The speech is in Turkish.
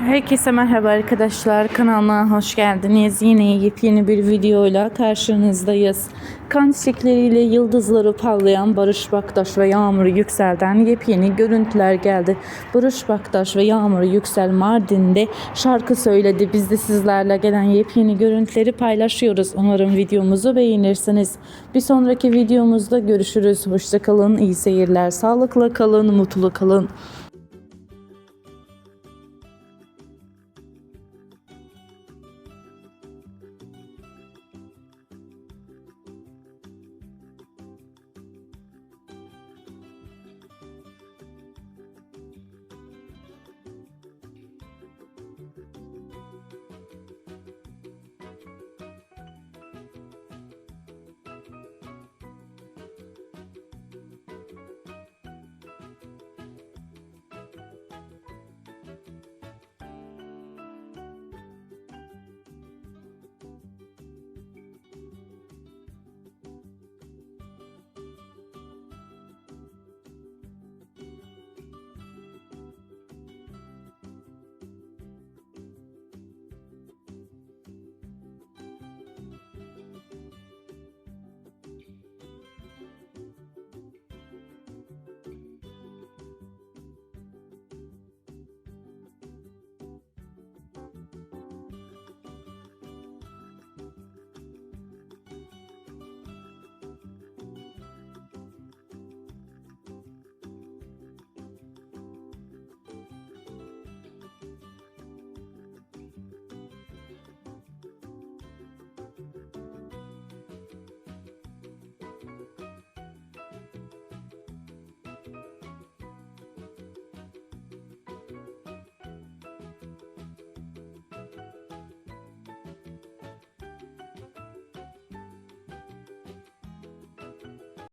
Herkese merhaba arkadaşlar, kanalıma hoş geldiniz. Yine yepyeni bir videoyla karşınızdayız. Kan çiçekleriyle yıldızları parlayan Barış Baktaş ve Yağmur Yükselden yepyeni görüntüler geldi. Barış Baktaş ve Yağmur Yüksel Mardin'de şarkı söyledi. Biz de sizlerle gelen yepyeni görüntüleri paylaşıyoruz. Umarım videomuzu beğenirsiniz. Bir sonraki videomuzda görüşürüz. Hoşça kalın, iyi seyirler, sağlıkla kalın, mutlu kalın.